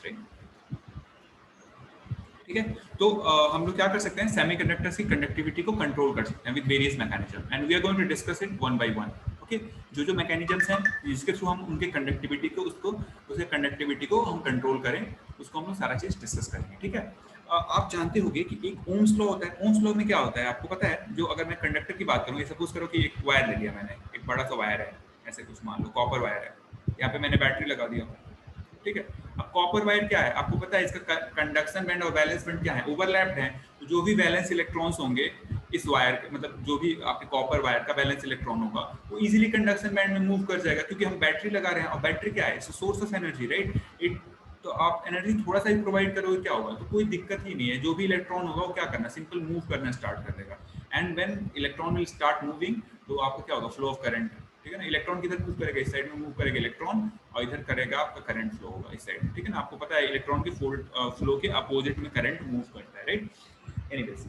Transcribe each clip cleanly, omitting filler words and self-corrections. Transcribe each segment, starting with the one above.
Mechanisms, right? ठीक है, तो हम लोग क्या कर सकते हैं, सेमीकंडक्टर्स की कंडक्टिविटी को कंट्रोल कर सकते हैं with various mechanism, and we are going to discuss it one by one. Okay, जो मैकेनिज्म्स हैं जिसके थ्रू हम उनके कंडक्टिविटी को उसे कंडक्टिविटी को हम कंट्रोल करें, उसको हम लोग सारा चीज डिस्कस करेंगे। ठीक है, आप जानते होंगे कि एक ओम्स लॉ होता है। ओम्स लॉ में क्या होता है आपको पता है? जो अगर मैं कंडक्टर की बात करूँ, सपोज करो कि एक वायर ले लिया मैंने, एक बड़ा सा वायर है, ऐसे कुछ मान लो कॉपर वायर है, यहाँ पे मैंने बैटरी लगा दिया। ठीक है, अब कॉपर वायर क्या है आपको पता है, इसका कंडक्शन बैंड और वैलेंस बैंड क्या है, ओवरलैप्ड है। तो जो भी वैलेंस इलेक्ट्रॉन्स होंगे इस वायर के, मतलब जो भी आपके कॉपर वायर का वैलेंस इलेक्ट्रॉन होगा, वो इजीली कंडक्शन बैंड में मूव कर जाएगा, क्योंकि हम बैटरी लगा रहे हैं, और बैटरी क्या है, it's source of energy, right? It तो आप एनर्जी थोड़ा सा ही प्रोवाइड करोगे, क्या होगा, तो कोई दिक्कत ही नहीं है। जो भी इलेक्ट्रॉन होगा वो क्या करना, सिंपल मूव करना स्टार्ट कर देगा, and when electron will start moving, तो आपको क्या होगा, फ्लो ऑफ करंट। ठीक है ना, इलेक्ट्रॉन किधर मूव करेगा, इस साइड में मूव करेगा इलेक्ट्रॉन, और इधर करेगा आपका करंट फ्लो होगा इस साइड। ठीक है ना, आपको पता है इलेक्ट्रॉन के फ्लो के अपोजिट में करंट मूव करता है, राइट? एनीवेज,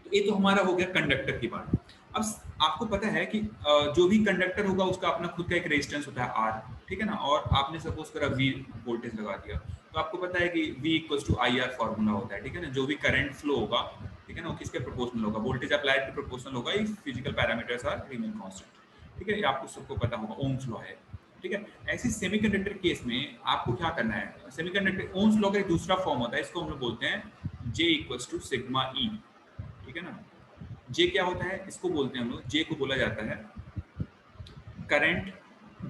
तो ये तो हमारा हो गया कंडक्टर की बात। अब आपको पता है कि जो भी कंडक्टर होगा उसका अपना खुद का एक रेजिस्टेंस होता है R। ठीक है ना, और आपने सपोज करा V वोल्टेज लगा दिया, तो आपको पता है कि V equals to IR formula होता है। ठीक है ना, जो भी करंट फ्लो होगा, ठीक है ना, वो किसके प्रोपोर्शनल होगा, वोल्टेज अप्लाइड के प्रोपोर्शनल होगा, if physical parameters are remain constant. ठीक है, ये आपको सबको पता होगा, ओम्स लॉ है। ठीक है, ऐसे सेमीकंडक्टर केस में आपको क्या करना है, सेमीकंडक्टर ओम्स लॉ का एक दूसरा फॉर्म होता है, इसको हम लोग बोलते हैं J equals to sigma E। ठीक है ना, J क्या होता है, इसको बोलते हैं हम लोग, J को बोला जाता है करंट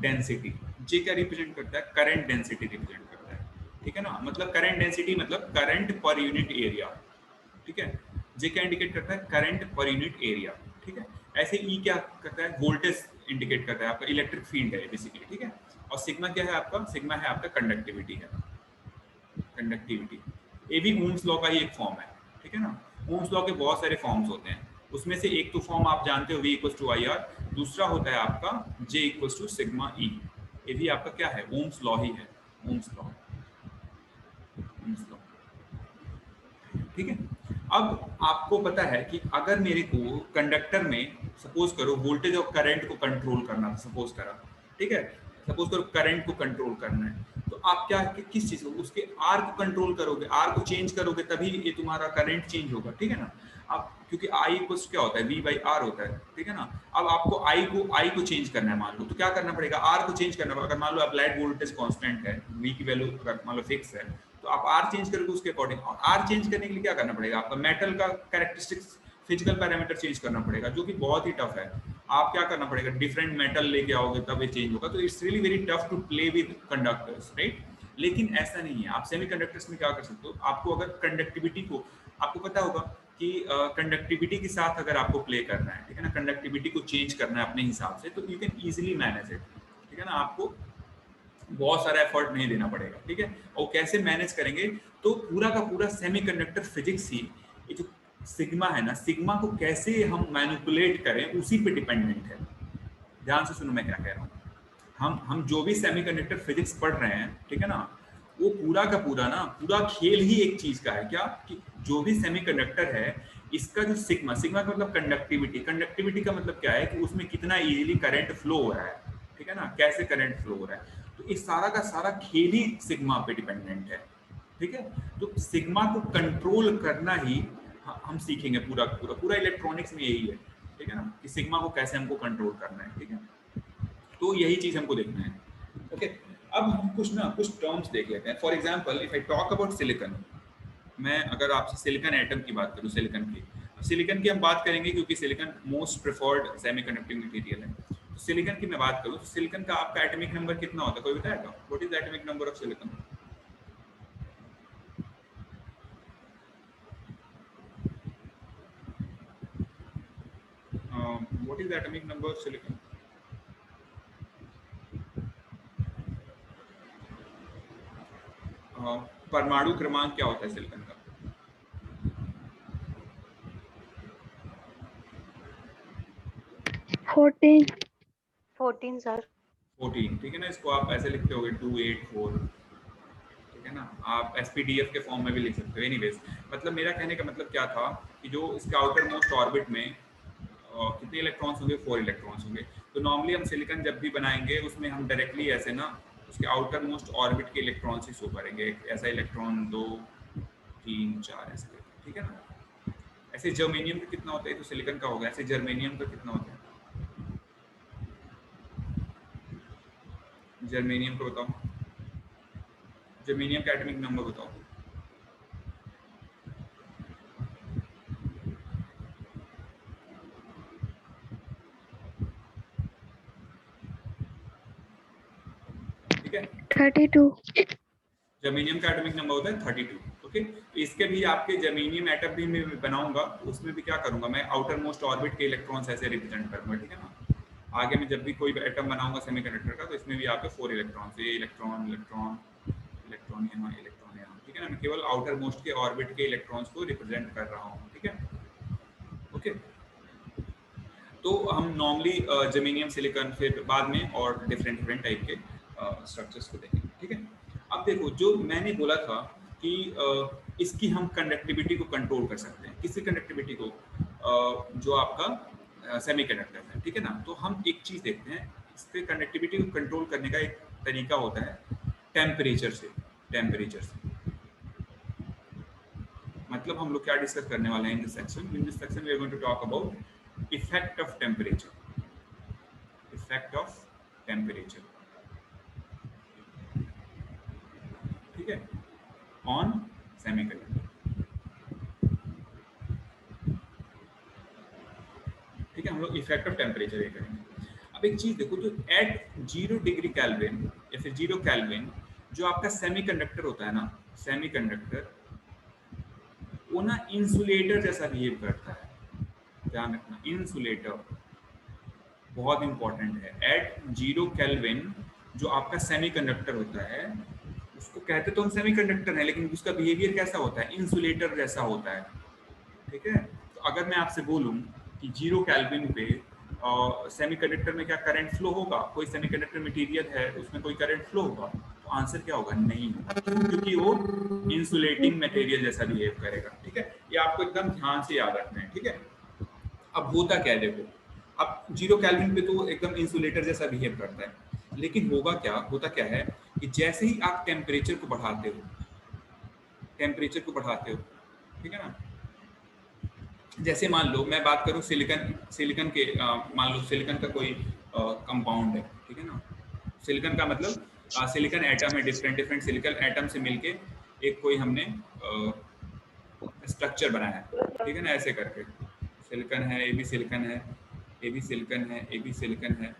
डेंसिटी। J क्या रिप्रेजेंट करता है, करंट डेंसिटी रिप्रेजेंट करता है। ठीक है ना, मतलब करंट डेंसिटी मतलब करंट पर यूनिट एरिया। ठीक है, J क्या इंडिकेट करता है, करंट पर यूनिट एरिया। ठीक है, ऐसे E क्या करता है, वोल्टेज इंडिकेट करता है, आपका इलेक्ट्रिक फील्ड है बेसिकली। ठीक है, और सिग्मा क्या है आपका, सिग्मा है आपका कंडक्टिविटी है, कंडक्टिविटी। ये भी ओम्स लॉ का ही एक फॉर्म है। ठीक है ना, ओम्स लॉ के बहुत सारे फॉर्म्स होते हैं, उसमें से एक तो फॉर्म आप जानते हो, V इक्वल्स टू IR, दूसरा होता है आपका J equals to sigma E। ये भी आपका क्या है, ओम्स लॉ ही है, ओम्स लॉ, ओम्स लॉ। ठीक है, अब आपको पता है कि अगर मेरे को कंडक्टर में सपोज करो वोल्टेज और करंट को कंट्रोल करना, सपोज करा, ठीक है, सपोज करो करंट को कंट्रोल करना है, तो आप क्या किस चीज को, उसके आर को कंट्रोल करोगे, आर को चेंज करोगे, तभी ये तुम्हारा करंट चेंज होगा। ठीक है ना, अब क्योंकि आई इक्वल्स क्या होता है, V बाई आर होता है। ठीक है ना, अब आपको आई को चेंज करना है मान लो, तो क्या करना पड़ेगा, आर को चेंज करना पड़ेगा। अगर मान लो अप्लाइड वोल्टेज कांस्टेंट है, V की वैल्यू अगर मान लो फिक्स है, तो आप आर चेंज करोगे उसके अकॉर्डिंग। और आर चेंज करने के लिए क्या करना पड़ेगा, आपका मेटल का कैरेक्टरिस्टिक्स, फिजिकल पैरामीटर चेंज करना पड़ेगा, जो कि बहुत ही टफ है। आप क्या करना पड़ेगा, डिफरेंट मेटल लेके आओगे तब ये चेंज होगा। तो it's really very tough to play with conductors, right? लेकिन ऐसा नहीं है, आप सेमीकंडक्टर्स में क्या कर सकते हो, आपको अगर कंडक्टिविटी को, आपको पता होगा कि कंडक्टिविटी के साथ अगर आपको प्ले करना है, ठीक है ना, कंडक्टिविटी को चेंज करना है अपने हिसाब से, तो you can easily manage it. ठीक है ना, आपको बहुत सारा एफर्ट नहीं देना पड़ेगा। ठीक है, और कैसे मैनेज करेंगे, तो पूरा का पूरा सेमीकंडक्टर फिजिक्स ही, ये जो सिग्मा है ना, सिग्मा को कैसे हम मैनिपुलेट करें उसी पे डिपेंडेंट है। ध्यान से सुनो मैं क्या कह रहा हूँ। हम जो भी सेमीकंडक्टर फिजिक्स पढ़ रहे हैं, ठीक है ना, वो पूरा का पूरा ना, पूरा खेल ही एक चीज का है, क्या कि जो भी सेमीकंडक्टर है, इसका जो सिग्मा, सिग्मा का मतलब कंडक्टिविटी, कंडक्टिविटी का मतलब क्या है कि उसमें कितना इजीली करंट फ्लो हो रहा है। ठीक है ना, कैसे करंट फ्लो हो रहा है, तो इस सारा का सारा खेल ही सिग्मा पे डिपेंडेंट है। ठीक है, तो सिग्मा को कंट्रोल करना ही हम सीखेंगे, पूरा पूरा पूरा इलेक्ट्रॉनिक्स में यही है। ठीक है ना, कि सिग्मा को कैसे हमको कंट्रोल करना है। ठीक है, तो यही चीज हमको देखना है। ओके, अब हम कुछ टर्म्स देख लेते हैं। For example if I talk about silicon, मैं अगर आपसे सिलिकॉन एटम की बात करूं, सिलिकॉन की हम बात करेंगे क्योंकि silicon most preferred semiconducting material है। तो सिलिकॉन की मैं बात करूं, तो सिलिकॉन का आपका एटॉमिक नंबर कितना होता है, कोई बताएगा? What is the atomic number of silicon? What is the atomic number of silicon? परमाणु क्रमांक क्या होता है सिलिकॉन का? 14 सर। 14। ठीक है ना, इसको आप ऐसे लिखते होगे 284। ठीक है ना, आप एसपीडीएफ के फॉर्म में भी लिख सकते हो। एनीवेज, मतलब मेरा कहने का मतलब क्या था कि जो इसके आउटर मोस्ट ऑर्बिट में कितने इलेक्ट्रॉन्स होंगे, 4 इलेक्ट्रॉन्स होंगे। तो नॉर्मली हम सिलिकॉन जब भी बनाएंगे उसमें हम डायरेक्टली ऐसे ना उसके आउटर मोस्ट ऑर्बिट के इलेक्ट्रॉन से शो करेंगे, ऐसा इलेक्ट्रॉन 2 3 4 ऐसे करके, ठीक है ना। ऐसे जर्मेनियम का कितना होता है, तो सिलिकॉन का होगा, ऐसे जर्मेनियम का कितना होता है, जर्मेनियम का बताओ, जर्मेनियम का एटॉमिक नंबर बताओ। ठीक है, 32। जर्मेनियम का एटॉमिक नंबर होता है 32। ओके, इसके भी आपके जर्मेनियम एटम भी मैं बनाऊंगा, उसमें भी क्या करूंगा मैं, आउटर मोस्ट ऑर्बिट के इलेक्ट्रॉन्स ऐसे रिप्रेजेंट करूंगा, ठीक है ना। आगे मैं जब भी कोई एटम बनाऊंगा सेमीकंडक्टर का, तो इसमें भी आपके 4 इलेक्ट्रॉन्स, ये इलेक्ट्रॉन इलेक्ट्रॉन इलेक्ट्रॉन यहाँ, इलेक्ट्रॉन यहाँ, ठीक है ना। मैं केवल आउटर मोस्ट के ऑर्बिट के इलेक्ट्रॉन्स को रिप्रेजेंट कर रहा हूँ, ठीक है। ओके, तो हम नॉर्मली जर्मेनियम सिलिकॉन फिर बाद में और डिफरेंट डिफरेंट टाइप के स्ट्रक्चर्स को देखेंगे, ठीक है। अब देखो, जो मैंने बोला था कि इसकी हम कंडक्टिविटी को कंट्रोल कर सकते हैं, किसी कंडक्टिविटी को, जो आपका सेमीकंडक्टर है, ठीक है ना। तो हम एक चीज़ देखते हैं, इसके कंडक्टिविटी को कंट्रोल करने का एक तरीका होता है टेम्परेचर से। टेम्परेचर से मतलब हम लोग क्या डिस्कस करने वाले हैं in this section. In this section we are going to talk about effect of temperature, effect of temperature, ठीक है, ऑन सेमीकंडक्टर, ठीक है। हम लोग इफेक्ट ऑफ टेम्परेचर ये करेंगे। अब एक चीज देखो, जो एट 0 डिग्री केल्विन या फिर 0 केल्विन जो आपका सेमीकंडक्टर होता है ना, सेमीकंडक्टर वो ना इंसुलेटर जैसा बिहेव करता है, ध्यान रखना, इंसुलेटर बहुत इंपॉर्टेंट है। एट 0 केल्विन जो आपका सेमीकंडक्टर होता है, उसको कहते तो हम सेमीकंडक्टर है, लेकिन उसका बिहेवियर कैसा होता है, इंसुलेटर जैसा होता है, ठीक है। तो अगर मैं आपसे बोलूं कि 0 केल्विन पे सेमीकंडक्टर में क्या करंट फ्लो होगा, कोई सेमीकंडक्टर मटेरियल है उसमें कोई करंट फ्लो होगा, तो आंसर क्या होगा, नहीं होगा, क्योंकि वो इंसुलेटिंग मटेरियल जैसा बिहेव करेगा, ठीक है। ये आपको एकदम ध्यान से याद रखना है, ठीक है। अब होता क्या है देखो, अब 0 केल्विन पे तो एकदम इंसुलेटर जैसा बिहेव करता है, लेकिन होगा क्या, होता क्या है कि जैसे ही आप टेम्परेचर को बढ़ाते हो, टेम्परेचर को बढ़ाते हो, ठीक है ना। जैसे मान लो मैं बात करूं सिलिकॉन, सिलिकॉन के मान लो सिलिकॉन का कोई कंपाउंड है, ठीक है ना। सिलिकॉन का मतलब सिलिकॉन एटम है, डिफरेंट डिफरेंट सिलिकॉन एटम से मिलके एक कोई हमने स्ट्रक्चर बनाया है, ठीक है ना, ऐसे करके सिलिकॉन है, ए भी सिलिकॉन है, ए भी सिलिकॉन है, ए भी सिलिकॉन है।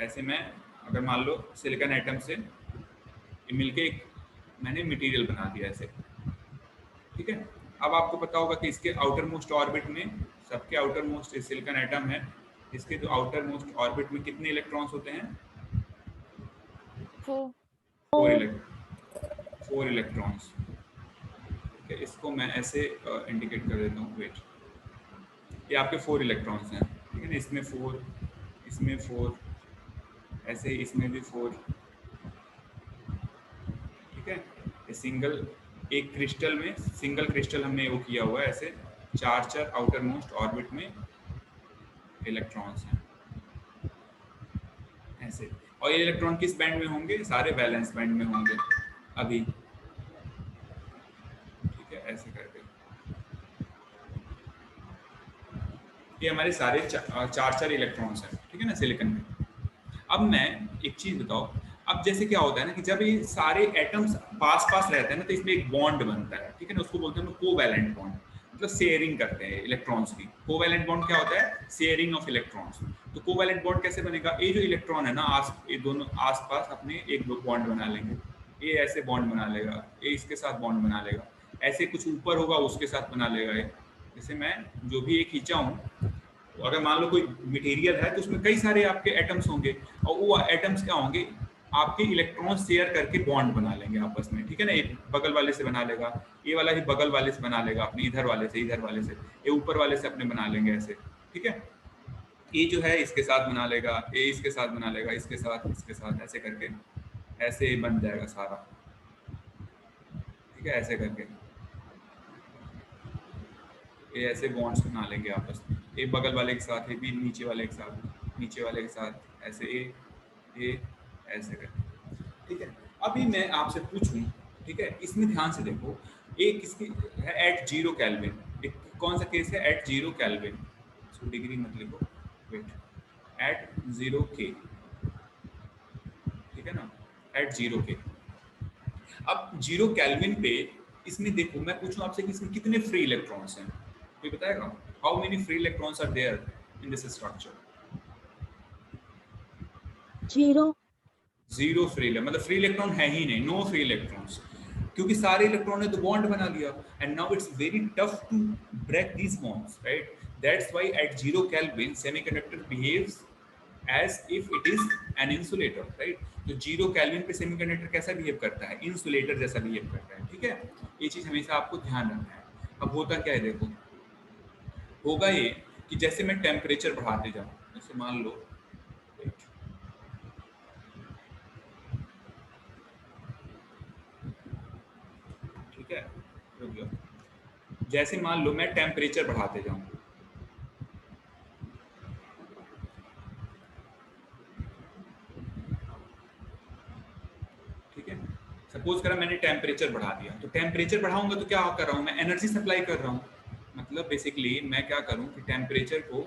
ऐसे में अगर मान लो सिलिकॉन एटम से मिलके एक मैंने मटेरियल बना दिया ऐसे, ठीक है। अब आपको पता होगा कि इसके आउटर मोस्ट ऑर्बिट में, सबके आउटर मोस्ट सिलिकॉन एटम है, इसके जो आउटर मोस्ट ऑर्बिट में कितने इलेक्ट्रॉन्स होते हैं, 4। 4 इलेक्ट्रॉन्स, ठीक है। इसको मैं ऐसे इंडिकेट कर देता हूँ, वेट, ये आपके 4 इलेक्ट्रॉन्स हैं, ठीक है ना। इसमें 4, इसमें 4, ऐसे इसमें भी 4, ठीक है। ये सिंगल, एक क्रिस्टल में सिंगल क्रिस्टल हमने वो किया हुआ है, ऐसे 4 आउटर मोस्ट ऑर्बिट में इलेक्ट्रॉन्स हैं ऐसे। और ये इलेक्ट्रॉन किस बैंड में होंगे, सारे वैलेंस बैंड में होंगे अभी, ठीक है, ऐसे करके। ये हमारे सारे 4 इलेक्ट्रॉन्स हैं, ठीक है ना, सिलिकॉन में। अब मैं एक चीज बताओ, अब जैसे क्या होता है ना कि जब ये सारे एटम्स पास पास रहते हैं ना, तो इसमें एक बॉन्ड बनता है, ठीक है ना, उसको बोलते हैं कोवैलेंट बॉन्ड, मतलब शेयरिंग करते हैं इलेक्ट्रॉन्स की। कोवैलेंट बॉन्ड क्या होता है, शेयरिंग ऑफ इलेक्ट्रॉन्स। तो कोवैलेंट बॉन्ड कैसे बनेगा, ये जो इलेक्ट्रॉन है ना, ये दोनों आसपास अपने एक बॉन्ड बना लेंगे, ये ऐसे बॉन्ड बना लेगा, ये इसके साथ बॉन्ड बना लेगा, ऐसे कुछ ऊपर होगा उसके साथ बना लेगा ये। जैसे मैं जो भी एक खींचा हूँ, अगर मान लो कोई मटेरियल है तो उसमें कई सारे आपके एटम्स होंगे, और वो एटम्स क्या होंगे, आपके इलेक्ट्रॉन शेयर करके बॉन्ड बना लेंगे आपस में, ठीक है ना। एक बगल वाले से बना लेगा, ये वाला ही बगल वाले से बना लेगा अपने, इधर वाले से, इधर वाले से, ये ऊपर वाले से अपने बना लेंगे ऐसे, ठीक है। ये जो है इसके साथ बना लेगा, ये इसके साथ बना लेगा, इसके साथ, इसके साथ, ऐसे करके ऐसे बन जाएगा सारा, ठीक है, ऐसे करके ये ऐसे बॉन्ड्स बना लेंगे आपस में, एक बगल वाले के साथ, ये भी नीचे वाले के साथ, नीचे वाले के साथ, ऐसे ये ऐसे करके। ठीक है। अभी मैं आपसे पूछूं, ठीक है, इसमें ध्यान से देखो, एक इसकी है एट 0 केल्विन, एक कौन सा केस है एट 0 केल्विन, इसको डिग्री मत लिखो, वेट, एट 0 के, ठीक है ना, एट 0 के। अब 0 केल्विन पे इसमें देखो, मैं पूछूं आपसे कि इसमें कितने फ्री इलेक्ट्रॉन्स हैं, कोई बताएगा? How many free electrons are there in this structure? 0. Zero free, मतलब फ्री इलेक्ट्रॉन है ही नहीं, नो फ्री इलेक्ट्रॉन्स, क्योंकि सारे इलेक्ट्रॉन ने तो बॉन्ड बना लिया, and now it's very tough to break these bonds, right? That's why at 0 kelvin semiconductor behaves as if it is an insulator, right? तो 0 केल्विन पे सेमीकंडक्टर कैसा बिहेव करता है? इंसुलेटर जैसा बिहेव करता है, ठीक है? ये चीज हमेशा आपको ध्यान रखना है। अब होता क्या है देखो, होगा ये कि जैसे मैं टेम्परेचर बढ़ाते जाऊं, जैसे मान लो, ठीक है, रुक जाओ, जैसे मान लो मैं टेम्परेचर बढ़ाते जाऊं, ठीक है, सपोज करा मैंने टेम्परेचर बढ़ा दिया, तो टेम्परेचर बढ़ाऊंगा तो क्या कर रहा हूं मैं? एनर्जी सप्लाई कर रहा हूं। मतलब बेसिकली मैं क्या करूं कि टेम्परेचर को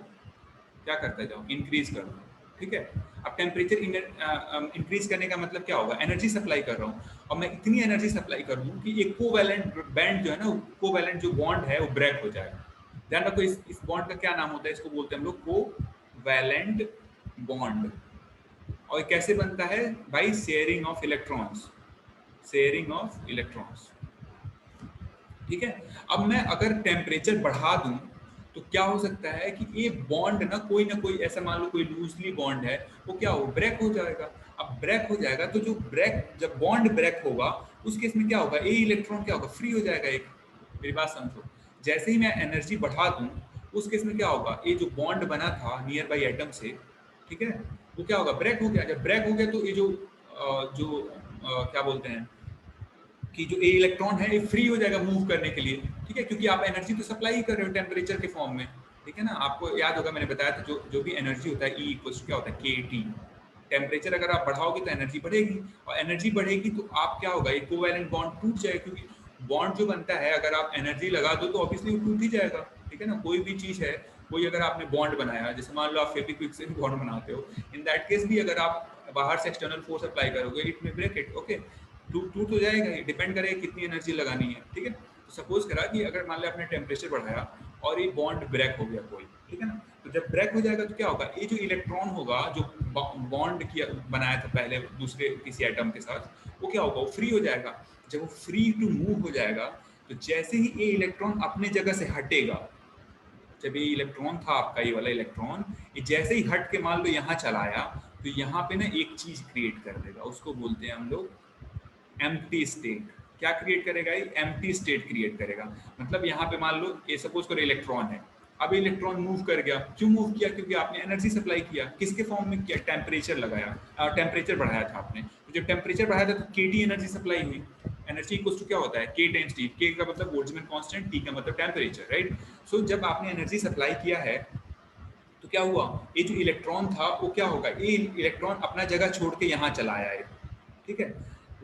क्या करता जाऊं, इंक्रीज कर रहा हूं, ठीक है? अब टेम्परेचर इंक्रीज करने का मतलब क्या होगा? एनर्जी सप्लाई कर रहा हूं, और मैं इतनी एनर्जी सप्लाई कर दूं कि एक कोवैलेंट बैंड जो है ना, कोवैलेंट जो बॉन्ड है वो ब्रेक हो जाएगा। ध्यान रखो, इस बॉन्ड का क्या नाम होता है? इसको बोलते हैं हम लोग कोवैलेंट बॉन्ड। और ये कैसे बनता है? By sharing of electrons, sharing of electrons, ठीक है? अब मैं अगर टेम्परेचर बढ़ा दूं तो क्या हो सकता है कि ये बॉन्ड ना कोई ऐसा, मान लो कोई लूजली बॉन्ड है, वो क्या हो, ब्रेक हो जाएगा। अब ब्रेक हो जाएगा तो जो ब्रेक, जब बॉन्ड ब्रेक होगा उस केस में क्या होगा? ए इलेक्ट्रॉन क्या होगा? फ्री हो जाएगा एक। मेरी बात समझो, जैसे ही मैं एनर्जी बढ़ा दूं उस केस में क्या होगा? ये जो बॉन्ड बना था नियर बाई एटम से, ठीक है, वो क्या होगा? ब्रेक हो गया। जब ब्रेक हो गया तो ये क्या बोलते हैं कि जो ए इलेक्ट्रॉन है ये फ्री हो जाएगा मूव करने के लिए, ठीक है? क्योंकि आप एनर्जी तो सप्लाई ही कर रहे हो टेम्परेचर के फॉर्म में, ठीक है ना? आपको याद होगा मैंने बताया था, जो भी एनर्जी होता है, ई इक्वल्स क्या होता है? के टी। टेम्परेचर अगर आप बढ़ाओगे तो एनर्जी बढ़ेगी, और एनर्जी बढ़ेगी तो आप क्या होगा? एक कोवैलेंट बॉन्ड टूट जाएगा, क्योंकि बॉन्ड जो बनता है अगर आप एनर्जी लगा दो तो ऑब्वियसली वो टूट ही जाएगा, ठीक है ना? कोई भी चीज़ है, कोई अगर आपने बॉन्ड बनाया, जैसे मान लो आप फेविक्विक से भी बॉन्ड बनाते हो, इन दैट केस भी अगर आप बाहर से एक्सटर्नल फोर्स अप्लाई करोगे, इट में ब्रेक इट, ओके, टूट तो जाएगा ही, डिपेंड करेगा कितनी एनर्जी लगानी है, ठीक है? तो सपोज करा कि अगर मान लिया आपने टेम्परेचर बढ़ाया और ये बॉन्ड ब्रेक हो गया कोई, ठीक है ना? तो जब ब्रेक हो जाएगा तो क्या होगा? ये जो इलेक्ट्रॉन होगा जो बॉन्ड किया बनाया था पहले दूसरे किसी एटम के साथ, वो क्या होगा? वो फ्री हो जाएगा। जब वो फ्री टू मूव हो जाएगा तो जैसे ही ये इलेक्ट्रॉन अपने जगह से हटेगा, जब ये इलेक्ट्रॉन था आपका, ये वाला इलेक्ट्रॉन, ये जैसे ही हट के मान लो यहाँ चला आया, तो यहाँ पे ना एक चीज क्रिएट कर देगा, उसको बोलते हैं हम लोग एम्प्टी स्टेट। क्या क्रिएट करेगा? ये एम्प्टी स्टेट क्रिएट करेगा। मतलब यहाँ पे मान लो ये सपोज करो इलेक्ट्रॉन है, अब इलेक्ट्रॉन मूव कर गया। क्यों मूव किया? क्योंकि आपने एनर्जी सप्लाई किया। किसके फॉर्म में किया? टेम्परेचर लगाया, टेम्परेचर बढ़ाया था आपने। तो जब टेम्परेचर बढ़ाया था तो केटी एनर्जी सप्लाई हुई। एनर्जी इक्वल्स टू क्या होता है? के टाइम्स टी। के का मतलब बोल्ट्जमैन कांस्टेंट, टी का मतलब टेम्परेचर, राइट? सो जब आपने एनर्जी सप्लाई किया है तो क्या हुआ? ये जो इलेक्ट्रॉन था वो क्या होगा? ये इलेक्ट्रॉन अपना जगह छोड़ के यहाँ चला आया है, ठीक है?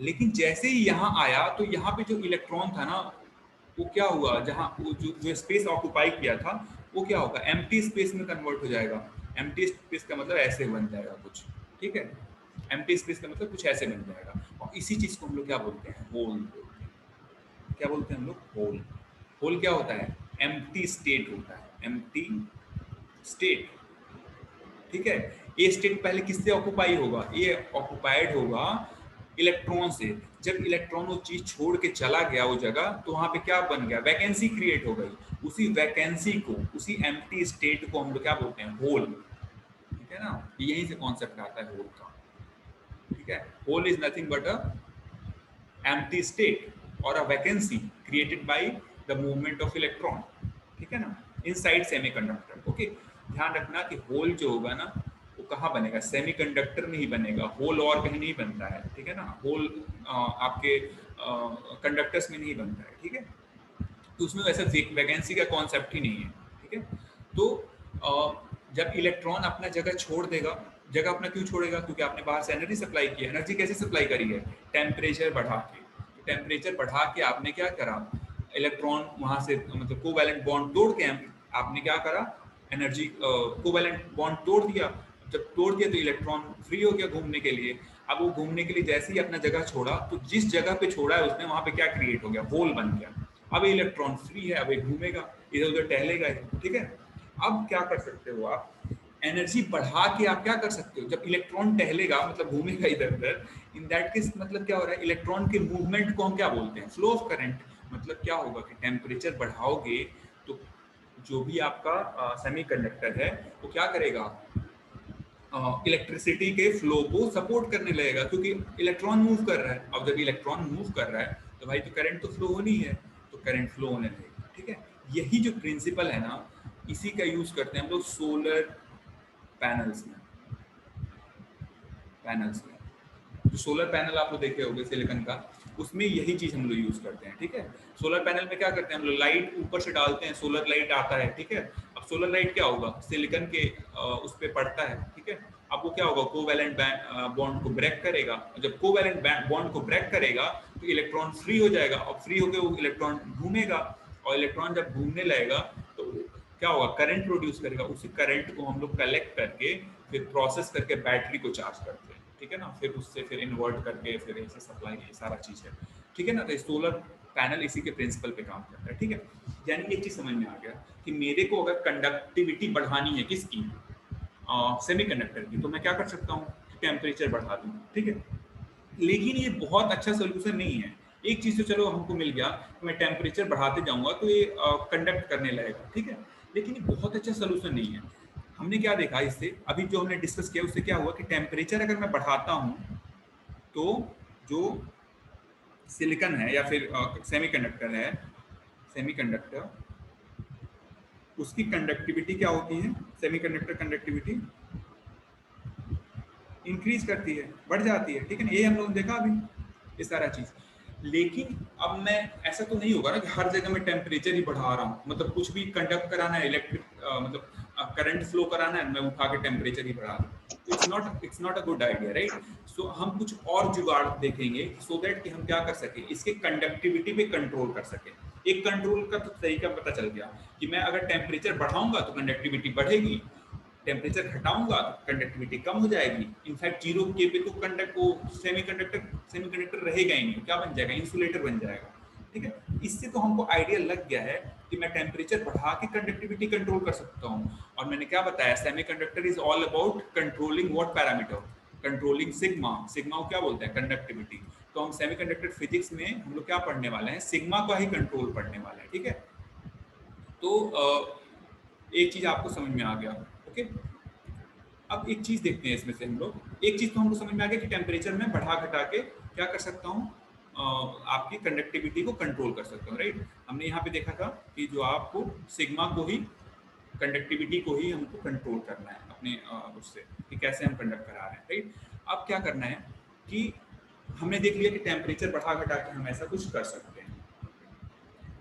लेकिन जैसे ही यहाँ आया तो यहाँ पे जो इलेक्ट्रॉन था ना, वो क्या हुआ? जहाँ वो जो स्पेस ऑक्यूपाई किया था वो क्या होगा? एम्प्टी स्पेस में कन्वर्ट हो जाएगा। एम्प्टी स्पेस का मतलब ऐसे बन जाएगा कुछ, ठीक है? एम्प्टी स्पेस का मतलब कुछ ऐसे बन जाएगा, और इसी चीज को हम लोग क्या बोलते हैं? होल। क्या बोलते हैं हम लोग? होल। होल क्या होता है? एम्प्टी स्टेट होता है, एम्प्टी स्टेट, ठीक है? ये स्टेट पहले किससे ऑक्यूपाई होगा? ये ऑक्यूपाइड होगा इलेक्ट्रॉन से। जब इलेक्ट्रॉन वो चीज छोड़ के चला गया वो जगह, तो वहां पे क्या बन गया? वैकेंसी क्रिएट हो गई। उसी वैकेंसी को, उसी एम्प्टी स्टेट को हम लोग क्या बोलते हैं? होल, ठीक है ना? यहीं से कॉन्सेप्ट आता है होल का, ठीक है? Hole is nothing but a empty state or a vacancy created by the movement of electron, ठीक है ना? Inside semiconductor, okay? ध्यान रखना कि होल जो होगा ना वो कहाँ बनेगा? सेमीकंडक्टर में ही बनेगा। होल और कहीं नहीं बनता है, ठीक है ना? होल आपके कंडक्टर्स में नहीं बनता है, ठीक है? तो उसमें वैसे वैकेंसी का कॉन्सेप्ट ही नहीं है, ठीक है? तो जब इलेक्ट्रॉन अपना जगह छोड़ देगा जगह अपना क्यों छोड़ेगा? क्योंकि आपने बाहर से एनर्जी सप्लाई की है। एनर्जी कैसे सप्लाई करी है? टेम्परेचर बढ़ा के। तो टेम्परेचर बढ़ा के आपने क्या करा? इलेक्ट्रॉन वहां से मतलब कोवैलेंट बॉन्ड तोड़ के आपने क्या करा? एनर्जी कोवैलेंट बॉन्ड तोड़ दिया। जब तोड़ दिया तो इलेक्ट्रॉन फ्री हो गया घूमने के लिए। अब वो घूमने के लिए जैसे ही अपना जगह छोड़ा तो जिस जगह पे छोड़ा है उसने वहां पे क्या क्रिएट हो गया? होल बन गया। अब इलेक्ट्रॉन फ्री है, अब ये घूमेगा, इधर उधर टहलेगा, ठीक है। अब क्या कर सकते हो आप? एनर्जी बढ़ा के आप क्या कर सकते हो? जब इलेक्ट्रॉन टहलेगा मतलब घूमेगा इधर उधर, इन दैट केस मतलब क्या हो रहा है? इलेक्ट्रॉन के मूवमेंट को हम क्या बोलते हैं? Flow of current. मतलब क्या होगा कि टेम्परेचर बढ़ाओगे तो जो भी आपका सेमीकंडक्टर है वो क्या करेगा? इलेक्ट्रिसिटी के फ्लो को सपोर्ट करने लगेगा, क्योंकि इलेक्ट्रॉन मूव कर रहा है। अब जब इलेक्ट्रॉन मूव कर रहा है तो भाई तो करंट तो फ्लो होनी है, तो करंट फ्लो होने लगेगा, ठीक है। यही जो प्रिंसिपल है ना, इसी का यूज करते हैं हम लोग सोलर पैनल्स में। जो सोलर पैनल आप लोग देखे होंगे सिलिकॉन का, उसमें यही चीज हम लोग यूज करते हैं, ठीक है। सोलर पैनल में क्या करते हैं हम लोग? लाइट ऊपर से डालते हैं, सोलर लाइट आता है, ठीक है। अब सोलर लाइट क्या होगा? सिलिकॉन के उस पर पड़ता है, ठीक है। अब वो क्या होगा? कोवैलेंट बॉन्ड को ब्रेक करेगा। जब कोवैलेंट बॉन्ड को ब्रेक करेगा तो इलेक्ट्रॉन फ्री हो जाएगा, और फ्री होकर वो इलेक्ट्रॉन घूमेगा, और इलेक्ट्रॉन जब घूमने लगेगा तो क्या होगा? करंट प्रोड्यूस करेगा। उसी करंट को हम लोग कलेक्ट करके फिर प्रोसेस करके बैटरी को चार्ज करते हैं, ठीक है ना। फिर उससे फिर इन्वर्ट करके फिर ऐसे सप्लाई, ये सारा चीज़ है, ठीक है ना। तो सोलर पैनल इसी के प्रिंसिपल पे काम करता है, ठीक है। यानी एक चीज़ समझ में आ गया कि मेरे को अगर कंडक्टिविटी बढ़ानी है किसकी? सेमीकंडक्टर की, तो मैं क्या कर सकता हूँ? टेम्परेचर बढ़ा दूँ, ठीक है। लेकिन ये बहुत अच्छा सोल्यूशन नहीं है। एक चीज़ तो चलो हमको मिल गया, मैं टेम्परेचर बढ़ाते जाऊंगा तो ये कंडक्ट करने लगेगा, ठीक है। लेकिन ये बहुत अच्छा सोल्यूशन नहीं है। हमने क्या देखा इससे, अभी जो हमने डिस्कस किया उससे क्या हुआ कि टेम्परेचर अगर मैं बढ़ाता हूँ तो जो सिलिकॉन है या फिर सेमीकंडक्टर है, सेमीकंडक्टर, उसकी कंडक्टिविटी क्या होती है? सेमीकंडक्टर कंडक्टिविटी इंक्रीज करती है, बढ़ जाती है, ठीक है ना। ये हम लोगों ने देखा अभी ये सारा चीज। लेकिन अब मैं, ऐसा तो नहीं होगा ना कि हर जगह मैं टेम्परेचर ही बढ़ा रहा हूँ, मतलब कुछ भी कंडक्ट कराना है, इलेक्ट्रिक मतलब करंट फ्लो कराना है, मैं उठा के टेम्परेचर ही बढ़ा दूँ, तो it's not a good idea, right. So हम कुछ और जुगाड़ देखेंगे सो दैट कि हम क्या कर सके, इसके कंडक्टिविटी पे कंट्रोल कर सके। एक कंट्रोल का तो तरीका पता चल गया कि मैं अगर टेम्परेचर बढ़ाऊंगा तो कंडक्टिविटी बढ़ेगी, टेम्परेचर घटाऊंगा कंडक्टिविटी कम हो जाएगी। इनफैक्ट जीरो के पे तो सेमीकंडक्टर रहेगा ही नहीं, क्या बन जाएगा? इंसुलेटर बन जाएगा, ठीक है। इससे तो हमको आइडिया लग गया है कि मैं टेम्परेचर बढ़ा के कंडक्टिविटी कंट्रोल कर सकता हूँ। और मैंने क्या बताया, semiconductor is all about controlling what parameter? Controlling sigma. Sigma को क्या बोलते हैं? कंडक्टिविटी। तो हम सेमीकंडक्टर फिजिक्स में हम लोग क्या पढ़ने वाले हैं? सिग्मा का ही कंट्रोल पढ़ने वाले हैं, ठीक है। तो एक चीज आपको समझ में आ गया, ओके। अब एक चीज देखते हैं इसमें से हम लोग, एक चीज तो हमको समझ में आ गया कि टेम्परेचर में बढ़ा घटा के क्या कर सकता हूँ, आपकी कंडक्टिविटी को कंट्रोल कर सकता हूँ, राइट। हमने यहाँ पे देखा था कि जो आपको सिग्मा को ही, कंडक्टिविटी को ही हमको कंट्रोल करना है अपने उससे, कि कैसे हम कंडक्ट करा रहे हैं, राइट। अब क्या करना है कि हमने देख लिया कि टेम्परेचर बढ़ा घटा के हम ऐसा कुछ कर सकते हैं,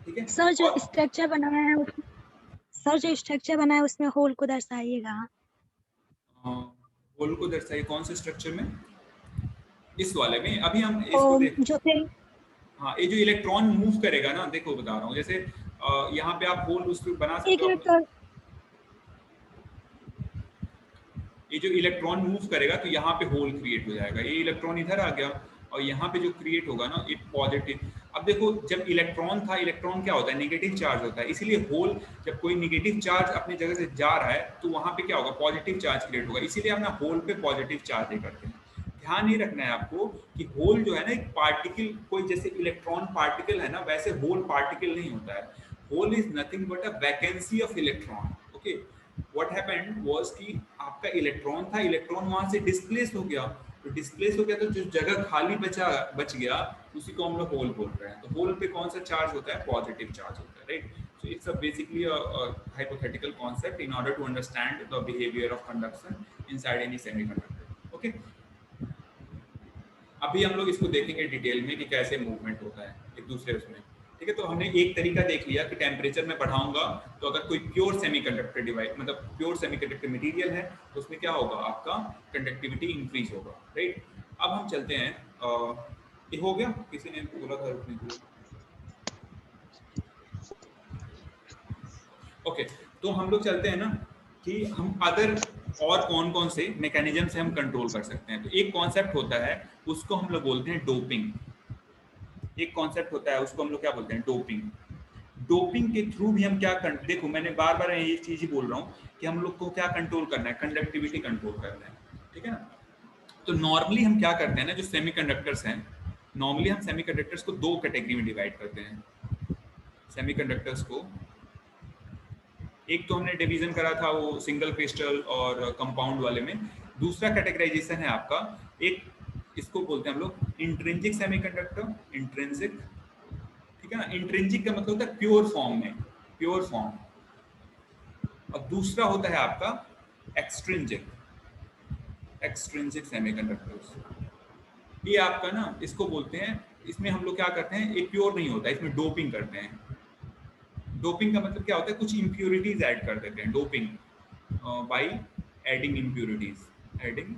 ठीक है। सर जो और स्ट्रक्चर बनाया है सर जो स्ट्रक्चर बनाया है उसमें होल को दर्शाइएगा। होल को दर्शाइए कौन से स्ट्रक्चर में? इस वाले में अभी हम इसको और देख। जो फिर हाँ, ये जो इलेक्ट्रॉन मूव करेगा ना, देखो बता रहा हूँ, जैसे यहाँ पे आप होल उसको बना एक सकते हो मिनट अपने। सर, ये जो इलेक्ट्रॉन मूव करेगा तो यहाँ पे होल क्रिएट हो जाएगा, ये इलेक्ट्रॉन इधर आ गया, और यहाँ पे जो क्रिएट होगा ना एक पॉजिटिव। अब देखो जब इलेक्ट्रॉन था, इलेक्ट्रॉन क्या होता है? नेगेटिव चार्ज होता है, इसीलिए होल, जब कोई नेगेटिव चार्ज अपनी जगह से जा रहा है तो वहाँ पे क्या होगा? पॉजिटिव चार्ज क्रिएट होगा, इसीलिए हम ना होल पे पॉजिटिव चार्ज ये करते हैं। ध्यान ये रखना है आपको कि होल जो है ना एक पार्टिकल, कोई जैसे इलेक्ट्रॉन पार्टिकल है ना, वैसे होल पार्टिकल नहीं होता है। Hole is nothing but a vacancy of electron, okay. What happened was कि आपका इलेक्ट्रॉन था, इलेक्ट्रॉन वहां से डिस्प्लेस हो गया, तो डिस्प्लेस हो गया तो जो जगह खाली बच गया, उसी को हम लोग होल बोल रहे हैं। तो होल पे कौन सा चार्ज होता है? पॉजिटिव चार्ज होता है, right. So it's a basically a hypothetical concept in order to understand the behavior of conduction inside any semiconductor, okay। अभी हम लोग इसको देखेंगे डिटेल में कि कैसे मूवमेंट होता है एक दूसरे उसमें। ठीक है। तो हमने एक तरीका देख लिया कि टेम्परेचर में बढ़ाऊंगा तो अगर कोई प्योर सेमीकंडक्टर डिवाइस मतलब प्योर सेमीकंडक्टर मटेरियल है तो उसमें क्या होगा, आपका कंडक्टिविटी इंक्रीज होगा, राइट। अब हम चलते हैं ये हो गया, किसी ने बोला था रुकने के लिए। ओके, तो हम लोग चलते हैं ना कि हम अदर और कौन कौन से मैकेनिज्म से हम कंट्रोल कर सकते हैं। तो एक कॉन्सेप्ट होता है उसको हम लोग बोलते हैं डोपिंग। एक कॉन्सेप्ट होता है उसको हम लोग क्या बोलते हैं, डोपिंग। डोपिंग के थ्रू भी हम क्या देखो मैंने बार बार ये चीज ही बोल रहा हूँ कि हम लोग को क्या कंट्रोल करना है, कंडक्टिविटी कंट्रोल करना है, ठीक है ना। तो नॉर्मली हम क्या करते हैं ना, जो सेमीकंडक्टर्स हैं, नॉर्मली हम सेमीकंडक्टर्स को दो कैटेगरी में डिवाइड करते हैं। सेमीकंडक्टर्स को एक तो हमने डिवीजन करा था वो सिंगल क्रिस्टल और कंपाउंड वाले में। दूसरा कैटेगराइजेशन है आपका, एक इसको बोलते हैं हम लोग इंट्रिंसिक सेमीकंडक्टर, इंट्रिंसिक, ठीक है ना। इंट्रिंसिक का मतलब होता है प्योर फॉर्म में, प्योर फॉर्म। और दूसरा होता है आपका एक्सट्रिंसिक, एक्सट्रिंसिक सेमीकंडक्टर्स। ये आपका ना इसको बोलते हैं, इसमें हम लोग क्या करते हैं, ये प्योर नहीं होता, इसमें डोपिंग करते हैं। डोपिंग का मतलब क्या होता है, कुछ इम्प्योरिटीज ऐड कर देते हैं, doping by adding impurities, adding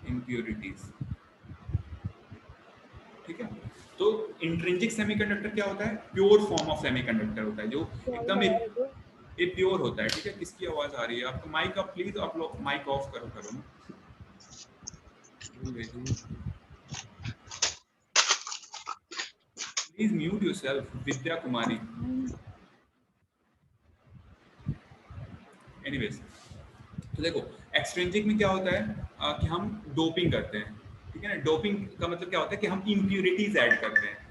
impurities, ठीक है। तो इंट्रिंसिक सेमीकंडक्टर क्या होता है, प्योर फॉर्म ऑफ सेमीकंडक्टर होता है, जो एकदम ये प्योर होता है, ठीक है। किसकी आवाज आ रही है आपको, माइक आप प्लीज आप लोग माइक ऑफ करो ना। Please mute yourself Vidya Kumari. Anyways, तो देखो एक्सट्रिंसिक में क्या होता है कि हम डोपिंग करते हैं, ठीक है ना। डोपिंग का मतलब क्या होता है कि हम इम्प्यूरिटीज ऐड करते हैं।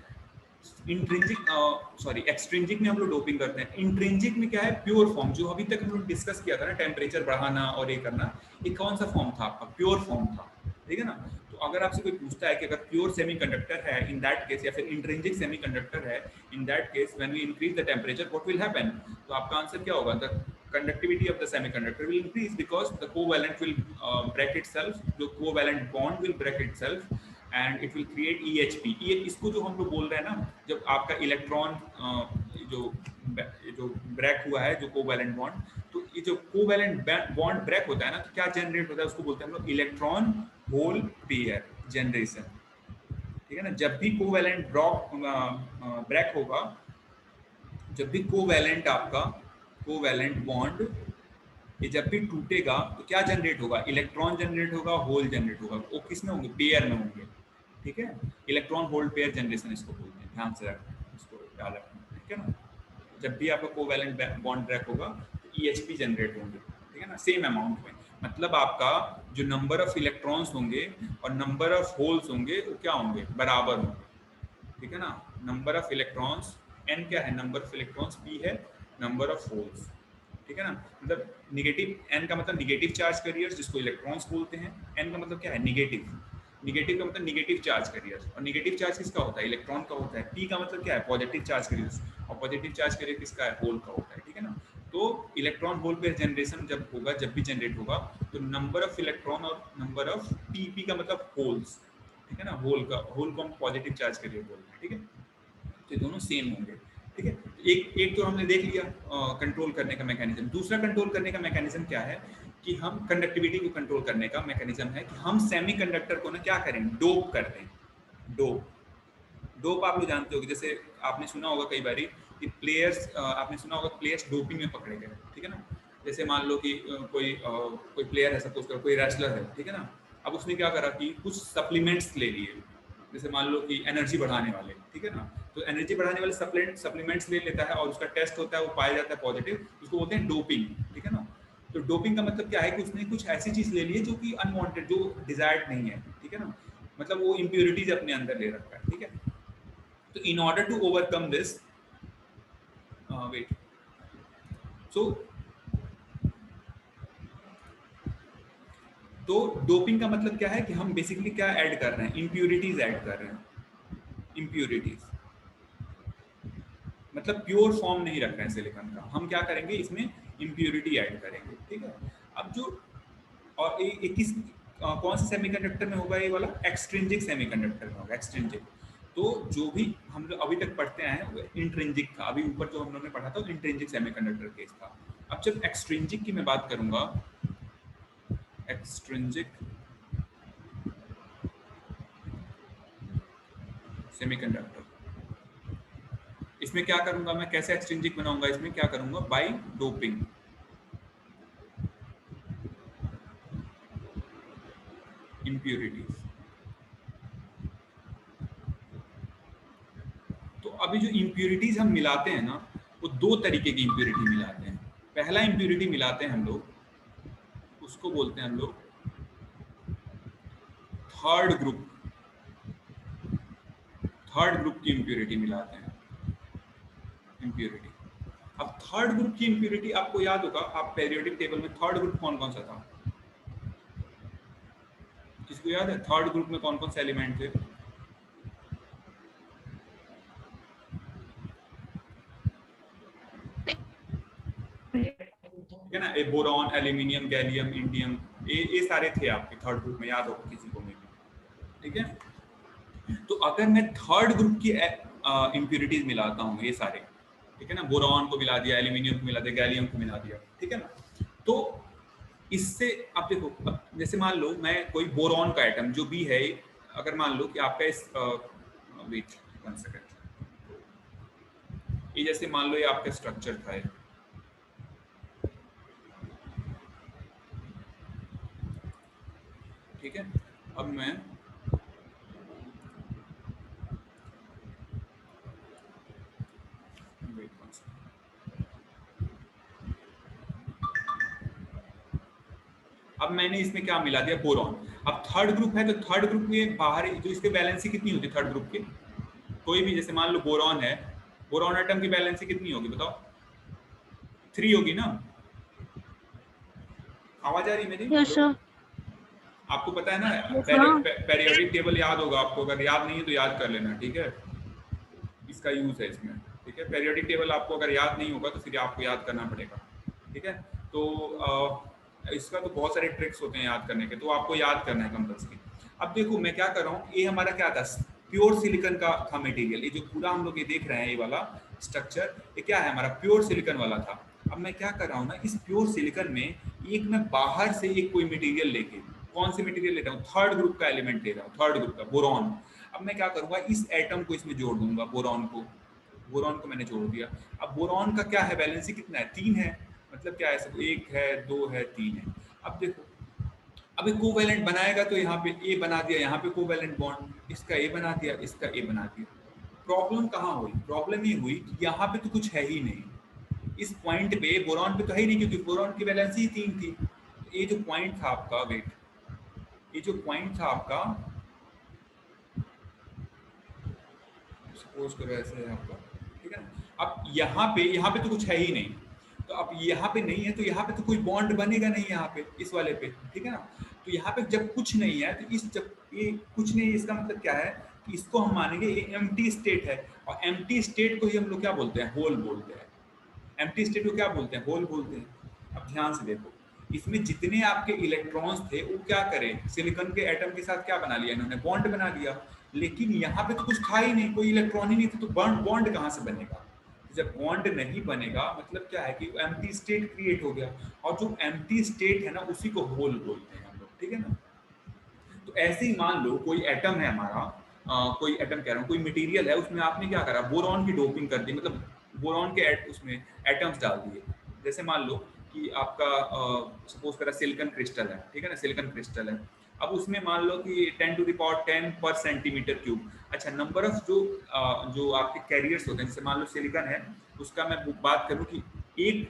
इंट्रिंसिक एक्सट्रिंसिक में हम लोग डोपिंग करते हैं। इंट्रिंसिक में क्या है, प्योर फॉर्म, जो अभी तक हम लोग डिस्कस किया था ना, टेम्परेचर बढ़ाना और ये करना, ये कौन सा फॉर्म था आपका, प्योर फॉर्म था, ठीक है ना। तो अगर आपसे कोई पूछता है कि अगर प्योर सेमीकंडक्टर है इन दैट केस, या फिर इंट्रिंसिक सेमीकंडक्टर है in that case, when we increase the temperature what will happen, तो आपका आंसर क्या होगा, the conductivity of the semiconductor will increase because the covalent will break itself, the covalent bond will break itself and it will create EHP। ये इसको जो हम लोग बोल रहे हैं ना, जब आपका इलेक्ट्रॉन जो ब्रेक हुआ है, जो कोवैलेंट बॉन्ड, तो ये जो कोवैलेंट बॉन्ड ब्रेक होता है ना, तो क्या जनरेट होता है, उसको बोलते हैं हम लोग इलेक्ट्रॉन होल पेयर जनरेशन, ठीक है ना। जब भी कोवैलेंट ब्रेक होगा, जब भी कोवैलेंट आपका कोवैलेंट बॉन्ड ये जब भी टूटेगा तो क्या जनरेट होगा, इलेक्ट्रॉन जनरेट होगा, होल जनरेट होगा। वो किस में होंगे, पेयर में होंगे, ठीक है। इलेक्ट्रॉन होल पेयर जनरेशन इसको बोलते हैं, ध्यान से रखना, इसको याद रखना, ठीक है ना। जब भी आपका कोवैलेंट बॉन्ड ब्रेक होगा तो EHP जनरेट होंगे, ठीक है ना, सेम अमाउंट में। मतलब आपका जो नंबर ऑफ इलेक्ट्रॉन्स होंगे और नंबर ऑफ होल्स होंगे वो क्या होंगे, बराबर होंगे, ठीक है ना। नंबर ऑफ इलेक्ट्रॉन्स n क्या है, नंबर ऑफ इलेक्ट्रॉन्स p है, नंबर ऑफ होल्स, ठीक है ना। मतलब निगेटिव, n का मतलब निगेटिव चार्ज कैरियर्स जिसको इलेक्ट्रॉन्स बोलते हैं, n का मतलब क्या है, निगेटिव, निगेटिव का मतलब निगेटिव चार्ज कैरियर्स, और निगेटिव चार्ज किसका होता है, इलेक्ट्रॉन का होता है। p का मतलब क्या है, पॉजिटिव चार्ज कैरियर्स, और पॉजिटिव चार्ज कैरियर किसका है, होल का होता है, ठीक है ना। तो इलेक्ट्रॉन होल पेयर जनरेशन जब होगा, जब भी जनरेट होगा, तो नंबर ऑफ इलेक्ट्रॉन और नंबर ऑफ p का मतलब होल्स, ठीक है ना। होल को हम पॉजिटिव चार्ज कैरियर बोलते हैं, ठीक है। तो दोनों सेम होंगे, ठीक है। एक तो हमने देख लिया कंट्रोल करने का मैकेनिज्म। दूसरा कंट्रोल करने का मैकेनिज्म क्या है कि हम कंडक्टिविटी को कंट्रोल करने का मैकेनिज्म है कि हम सेमीकंडक्टर को ना क्या करें, डोप कर दें। डोप आप लोग जानते होंगे, जैसे आपने सुना होगा कई बारी कि प्लेयर्स, आपने सुना होगा प्लेयर्स डोपिंग में पकड़े गए, ठीक है ना। जैसे मान लो कि कोई प्लेयर है, सपोज करो कोई रेसलर है, ठीक है ना। अब उसने क्या करा कि कुछ सप्लीमेंट्स ले लिए, जैसे मान लो कि एनर्जी बढ़ाने वाले, ठीक है ना। तो एनर्जी बढ़ाने वाले सप्लीमेंट्स ले लेता है और उसका टेस्ट होता है, वो पाया जाता है पॉजिटिव, उसको बोलते हैं डोपिंग, ठीक है ना। तो डोपिंग का मतलब क्या है कि उसने कुछ ऐसी चीज ले ली है जो कि अनवांटेड, जो डिजायर्ड नहीं है, ठीक है ना। मतलब वो इम्प्योरिटीज अपने अंदर ले रखा है, ठीक है। तो in order to overcome this, wait, so तो डोपिंग का मतलब क्या है कि हम बेसिकली क्या ऐड कर रहे हैं, इम्प्योरिटीज ऐड कर रहे हैं। इम्प्योरिटीज मतलब प्योर फॉर्म नहीं रख रहे हैं सिलिकॉन का, हम क्या करेंगे, इसमें इम्प्योरिटी ऐड करेंगे, ठीक है। अब जो और किस कौन से सेमीकंडक्टर में होगा ये वाला, एक्सट्रिंसिक सेमीकंडक्टर में होगा, एक्सट्रिंसिक। तो जो भी हम लोग अभी तक पढ़ते आए हैं वो इंट्रिंसिक था, अभी ऊपर जो हम लोगों ने पढ़ा था वो इंट्रिंसिक सेमीकंडक्टर केस था। अब जब एक्सट्रिंसिक की मैं बात करूंगा, एक्सट्रिंसिक सेमीकंडक्टर, इसमें क्या करूंगा मैं, कैसे एक्सट्रिंसिक बनाऊंगा, इसमें क्या करूंगा, बाय डोपिंग इम्प्योरिटीज। तो अभी जो इम्प्योरिटीज हम मिलाते हैं ना, वो दो तरीके की इम्प्योरिटी मिलाते हैं। पहला इम्प्योरिटी मिलाते हैं हम लोग, उसको बोलते हैं हम लोग थर्ड ग्रुप, थर्ड ग्रुप की इम्प्योरिटी मिलाते हैं, इम्प्योरिटी। अब थर्ड ग्रुप की इम्प्योरिटी आपको याद होगा, आप पीरियोडिक टेबल में थर्ड ग्रुप कौन कौन सा था, किसको याद है थर्ड ग्रुप में कौन कौन से एलिमेंट थे? ठीक है ना, ए बोरॉन, एल्यूमिनियम, गैलियम, इंडियम, ये सारे थे आपके थर्ड ग्रुप में, याद होगा किसी को में भी। ठीक है, तो अगर मैं थर्ड ग्रुप की इम्प्योरिटीज मिलाता हूँ, ये सारे, ठीक है ना, बोरॉन को मिला दिया, एल्यूमिनियम को मिला दिया, गैलियम को मिला दिया, ठीक है ना, तो इससे आप देखो, अब जैसे मान लो मैं कोई बोरॉन का एटम जो भी है, अगर मान लो कि आपका इस वेट 1 सेकंड, ये जैसे मान लो ये आपका स्ट्रक्चर था, ठीक है। अब मैं अब मैंने इसमें क्या मिला दिया, बोरॉन। अब थर्ड ग्रुप है तो थर्ड ग्रुप में बाहर जो इसके वैलेंसी कितनी होती है थर्ड ग्रुप की, कोई भी जैसे मान लो बोरॉन है, बोरॉन एटम की वैलेंसी कितनी होगी बताओ, 3 होगी ना। आवाज आ रही मेरी? Yes sir. आपको पता है ना, हाँ। पेरियोडिक टेबल याद होगा आपको, अगर याद नहीं है तो याद कर लेना, ठीक है, इसका यूज है इसमें, ठीक है। पेरियोडिक टेबल आपको अगर याद नहीं होगा तो फिर आपको याद करना पड़ेगा, ठीक है। तो इसका तो बहुत सारे ट्रिक्स होते हैं याद करने के, तो आपको याद करना है कंपल्सरी। अब देखो मैं क्या कर रहा हूँ, ये हमारा क्या था, प्योर सिलिकॉन का था मटेरियल, ये जो पूरा हम लोग ये देख रहे हैं ये वाला स्ट्रक्चर, ये क्या है हमारा प्योर सिलिकॉन वाला था। अब मैं क्या कर रहा हूँ ना, इस प्योर सिलिकॉन में एक मैं बाहर से एक कोई मटेरियल लेके, कौन सी मटेरियल लेता हूँ, थर्ड ग्रुप का एलिमेंट ले रहा हूँ, थर्ड ग्रुप का बोरॉन। अब मैं क्या करूँगा, इस एटम को इसमें जोड़ दूंगा, बोरॉन को, बोरॉन को मैंने जोड़ दिया। अब बोरॉन का क्या है, वैलेंसी कितना है, 3 है, मतलब क्या है, सब 1 है, 2 है, 3 है। अब देखो, अब कोवैलेंट बनाएगा तो यहाँ पे ए बना दिया, यहाँ पे कोवैलेंट बॉन्ड, इसका ए बना दिया, इसका ए बना दिया। प्रॉब्लम कहाँ हुई, प्रॉब्लम ये हुई कि यहाँ पे तो कुछ है ही नहीं, इस पॉइंट पे बोरॉन पे तो है ही नहीं, क्योंकि बोरॉन की वैलेंसी 3 थी। ये जो पॉइंट था आपका, वेट, ये जो पॉइंट था आपका, सपोज करो ऐसे है आपका, ठीक है ना। अब यहाँ पे तो कुछ है ही नहीं, तो अब यहाँ पे नहीं है तो यहाँ पे तो कोई बॉन्ड बनेगा नहीं, यहाँ पे इस वाले पे, ठीक है ना। तो यहाँ पे जब कुछ नहीं है तो इस, जब ये कुछ नहीं है, इसका मतलब क्या है कि इसको हम मानेंगे ये एम्प्टी स्टेट है, और एम्प्टी स्टेट को ही हम लोग क्या बोलते हैं, होल बोलते हैं। एम्प्टी स्टेट को क्या बोलते हैं, होल बोलते हैं। अब ध्यान से देखो, इसमें जितने आपके इलेक्ट्रॉन्स थे वो क्या करें, सिलिकॉन के एटम के साथ क्या बना लिया इन्होंने, बॉन्ड बना लिया। लेकिन यहाँ पे तो कुछ था ही नहीं, कोई इलेक्ट्रॉन ही नहीं था, तो बॉन्ड कहाँ से बनेगा। जब बॉन्ड नहीं बनेगा मतलब क्या है कि एम्प्टी स्टेट क्रिएट हो गया, और जो एम्प्टी स्टेट है ना उसी को होल बोलते हैं हम लोग, ठीक है ना। तो ऐसे ही मान लो कोई एटम है हमारा, कोई एटम कह रहा हूँ, कोई मटेरियल है, उसमें आपने क्या करा, बोरॉन की डोपिंग कर दी, मतलब बोरॉन के उसमें एटम्स डाल दिए। जैसे मान लो कि आपका सपोज करा सिलिकॉन क्रिस्टल है, ठीक है ना, सिलिकॉन क्रिस्टल है। अब उसमें मान लो कि 10⁻10 पर सेंटीमीटर क्यूब, अच्छा नंबर ऑफ जो आपके कैरियर्स होते हैं, जैसे मान लो सिलिकॉन है, उसका मैं बात करूँ कि 1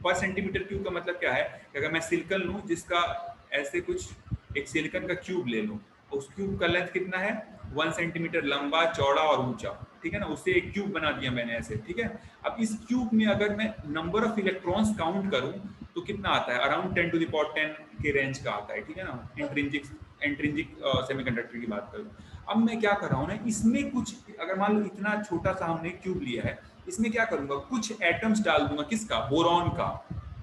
पर सेंटीमीटर क्यूब का मतलब क्या है कि अगर मैं सिलिकॉन लूँ जिसका ऐसे कुछ एक सिलिकॉन का क्यूब ले लो, उस क्यूब का लेंथ कितना है, 1 सेंटीमीटर लंबा, चौड़ा और ऊंचा, ठीक है ना, उससे एक क्यूब बना दिया मैंने ऐसे, ठीक है। अब इस क्यूब में अगर मैं नंबर ऑफ इलेक्ट्रॉन्स काउंट करूं तो कितना आता है, अराउंड 10⁻10 के रेंज का आता है, ठीक है ना, इंट्रिंसिक सेमीकंडक्टर की बात करूं। अब मैं क्या कर रहा हूं ना, इसमें कुछ, अगर मान लो इतना छोटा सा हमने क्यूब लिया है, इसमें क्या करूंगा, कुछ एटम्स डाल दूंगा, किसका, बोरॉन का।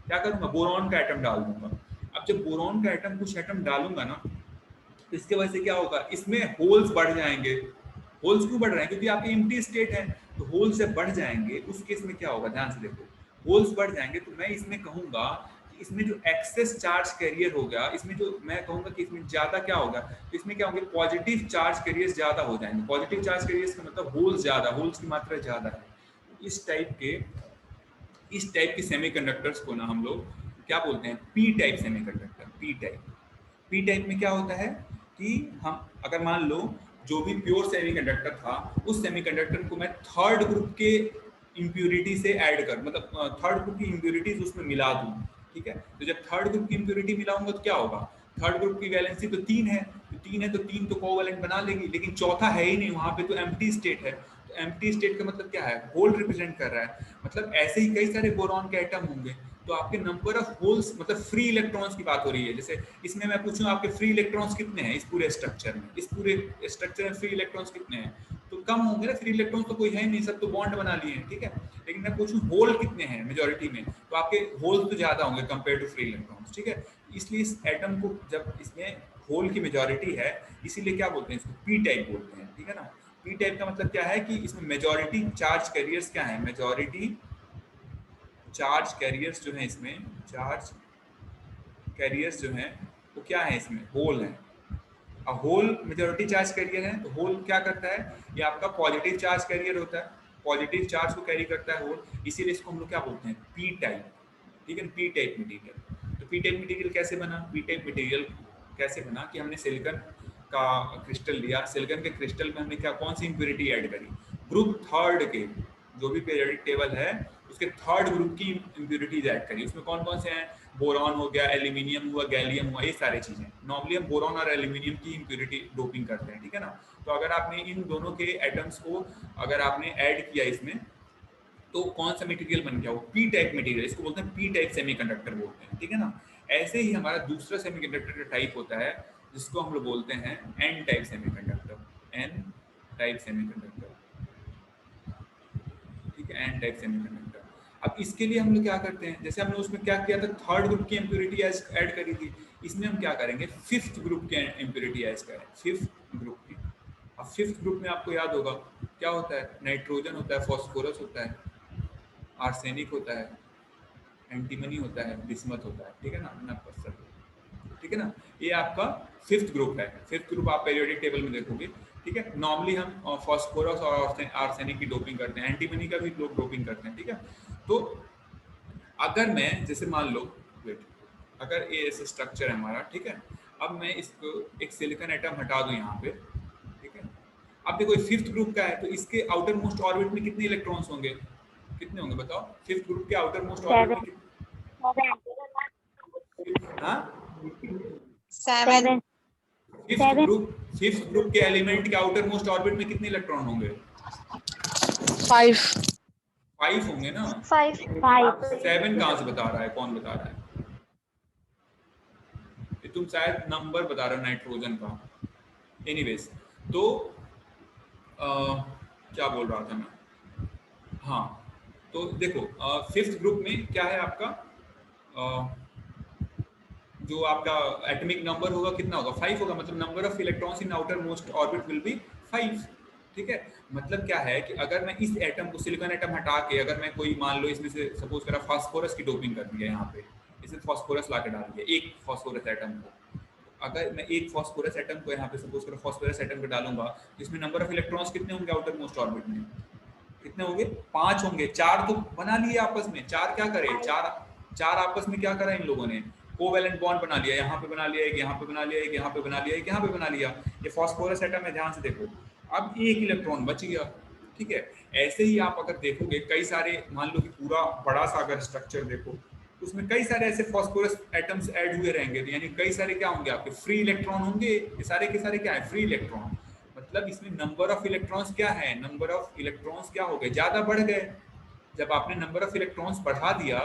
क्या करूंगा, बोरॉन का एटम डाल दूंगा। अब जब बोरॉन का कुछ एटम डालूंगा ना, तो इसके वजह से क्या होगा, इसमें होल्स बढ़ जाएंगे, होल्स क्यों बढ़ रहे हैं? क्योंकि आपके एम्प्टी स्टेट है, तो होल्स जब बढ़ जाएंगे उस केस में क्या होगा, ध्यान से देखो, होल्स बढ़ जाएंगे तो मैं इसमें कहूंगा कि इसमें जो एक्सेस चार्ज कैरियर हो गया, इसमें जो मैं कहूंगा कि इसमें ज्यादा क्या होगा, तो इसमें क्या होंगे, पॉजिटिव चार्ज कैरियर्स ज्यादा हो जाएंगे। पॉजिटिव चार्ज कैरियर्स का मतलब होल्स ज्यादा, होल्स की मात्रा ज्यादा है। इस टाइप के सेमीकंडक्टर्स को ना हम लोग क्या बोलते हैं, P type semiconductor. P type में क्या होता है कि हम अगर मान लो जो भी प्योर सेमीकंडक्टर था, उस सेमीकंडक्टर को मैं थर्ड ग्रुप के इम्प्यूरिटी से ऐड कर, मतलब थर्ड ग्रुप की इम्प्यूरिटीज उसमें मिला दूं, ठीक है। तो जब थर्ड ग्रुप की इम्प्यूरिटी मिलाऊंगा तो क्या होगा, थर्ड ग्रुप की वैलेंसी तो 3 है, तो 3 तो कोवैलेंट बना लेगी, लेकिन चौथा है ही नहीं, वहां पे तो एम्प्टी स्टेट है। तो एम्प्टी स्टेट का मतलब क्या है, होल रिप्रेजेंट कर रहा है। मतलब ऐसे ही कई सारे बोरॉन के एटम होंगे, तो आपके नंबर ऑफ होल्स, मतलब फ्री इलेक्ट्रॉन्स की बात हो रही है। जैसे इसमें मैं पूछूं आपके फ्री इलेक्ट्रॉन्स कितने हैं इस पूरे स्ट्रक्चर में, इस पूरे स्ट्रक्चर में फ्री इलेक्ट्रॉन्स कितने हैं, तो कम होंगे ना, फ्री इलेक्ट्रॉन्स तो कोई है नहीं, सब तो बॉन्ड बना लिए हैं, ठीक है। लेकिन मैं पूछूं होल कितने हैं मेजॉरिटी में, तो आपके होल्स तो ज्यादा होंगे कंपेयर टू फ्री इलेक्ट्रॉन्स, ठीक है। इसलिए इस एटम को जब इसमें होल की मेजॉरिटी है, इसीलिए क्या बोलते हैं इसको, पी टाइप बोलते हैं, ठीक है ना। पी टाइप का मतलब क्या है कि इसमें मेजॉरिटी चार्ज कैरियर्स क्या है, मेजॉरिटी चार्ज कैरियर्स जो है, इसमें चार्ज कैरियर्स जो हैं वो क्या है, इसमें होल है। अब होल मेजॉरिटी चार्ज कैरियर है, तो होल क्या करता है, ये आपका पॉजिटिव चार्ज कैरियर होता है, पॉजिटिव चार्ज को कैरी करता है होल, इसीलिए इसको हम लोग क्या बोलते हैं, पी टाइप, ठीक है। पी टाइप मटेरियल, तो पी टाइप मटेरियल कैसे बना, पी टाइप मटेरियल कैसे बना कि हमने सिलिकॉन का क्रिस्टल लिया, सिलिकॉन के क्रिस्टल में हमने क्या, कौन सी इंप्योरिटी ऐड करी, ग्रुप थर्ड के जो भी पीरियोडिक टेबल है उसके थर्ड ग्रुप की इंप्योरिटीज ऐड करी। उसमें कौन कौन से हैं, बोरॉन हो गया, एल्यूमिनियम हुआ, गैलियम हुआ, ये सारी चीजें। नॉर्मली हम बोरॉन और एल्यूमिनियम की इंप्योरिटी डोपिंग करते हैं, ठीक है ना। तो अगर आपने इन दोनों के एटम्स को अगर आपने ऐड किया इसमें, तो कौन सा मटेरियल बन गया, वो पी टाइप मटेरियल, इसको बोलते हैं पी टाइप सेमीकंडक्टर बोलते हैं, ठीक है ना। ऐसे ही हमारा दूसरा सेमीकंडक्टर का टाइप होता है जिसको हम लोग बोलते हैं N type semiconductor, N type semiconductor, ठीक है, एन टाइप सेमीकंडक्टर। अब इसके लिए हम लोग क्या करते हैं, जैसे हमने उसमें क्या किया था, थर्ड ग्रुप की इंप्योरिटी ऐड करी थी, इसमें हम क्या करेंगे, फिफ्थ ग्रुप की इंप्योरिटी ऐड करें, फिफ्थ ग्रुप की। अब फिफ्थ ग्रुप में आपको याद होगा क्या होता है, नाइट्रोजन होता है, फॉस्फोरस होता है, आर्सेनिक होता है, एंटीमनी होता है, बिस्मथ होता है, ठीक है ना, ठीक है ना। ये आपका फिफ्थ ग्रुप है। फिफ्थ ग्रुप आप पीरियोडिक टेबल में देखोगे, ठीक है। नॉर्मली हम फॉस्फोरस और आर्सेनिक की डोपिंग करते हैं, एंटीमनी का भी लोग डोपिंग करते हैं, ठीक है। तो अगर मैं जैसे मान लो, वेट, अगर ये ऐसे स्ट्रक्चर है हमारा, ठीक है, अब मैं इसको एक सिलिकॉन एटम हटा दूं यहाँ पे, ठीक है। अब देखो फिफ्थ ग्रुप का है, तो इसके आउटर मोस्ट ऑर्बिट में कितने इलेक्ट्रॉन्स होंगे, कितने होंगे बताओ, फिफ्थ ग्रुप के आउटर मोस्ट ऑर्बिट में कितने, हाँ, 7 फिफ्थ ग्रुप के एलिमेंट के आउटर मोस्ट ऑर्बिट में कितने इलेक्ट्रॉन होंगे, 5 होंगे ना। 5 7 कहाँ से बता रहा है, कौन बता रहा है, ये तुम शायद नंबर बता रहे हो नाइट्रोजन का। एनीवेज, तो क्या बोल रहा था मैं, हाँ, तो देखो फिफ्थ ग्रुप में क्या है आपका, जो आपका एटॉमिक नंबर होगा कितना होगा, 5 होगा, मतलब number of electrons in outer most orbit will be 5, ठीक है। मतलब क्या है कि अगर मैं इस एटम को, सिलिकॉन एटम हटा के, अगर मैं कोई मान लो इसमें से सपोज करा फास्फोरस की डोपिंग कर दिया, यहाँ पे इसमें फास्फोरस ला के डाल दिया, एक फास्फोरस एटम को, अगर मैं एक फास्फोरस एटम को यहाँ पे सपोज करो फास्फोरस एटम को डालूंगा, तो इसमें नंबर ऑफ इलेक्ट्रॉन्स कितने होंगे आउटर मोस्ट ऑर्बिट में, कितने होंगे, 5 होंगे। 4 तो बना लिए आपस में, 4 क्या करे, चार आपस में क्या करा इन लोगों ने, कोवैलेंट बॉन्ड बना लिया, यहाँ पे बना लिया, एक यहाँ पे बना लिया, एक यहाँ पे बना लिया, एक यहाँ पे बना लिया। ये फास्फोरस एटम है, ध्यान से देखो, अब एक इलेक्ट्रॉन बच गया, ठीक है। ऐसे ही आप अगर देखोगे कई सारे, मान लो कि पूरा बड़ा सा अगर स्ट्रक्चर देखो, उसमें कई सारे ऐसे फास्फोरस एटम्स ऐड हुए रहेंगे, तो यानी कई सारे क्या होंगे आपके फ्री इलेक्ट्रॉन होंगे, ये सारे के सारे क्या है, फ्री इलेक्ट्रॉन। मतलब इसमें नंबर ऑफ इलेक्ट्रॉन्स क्या है, नंबर ऑफ इलेक्ट्रॉन्स क्या हो गए, ज्यादा बढ़ गए। जब आपने नंबर ऑफ इलेक्ट्रॉन्स बढ़ा दिया,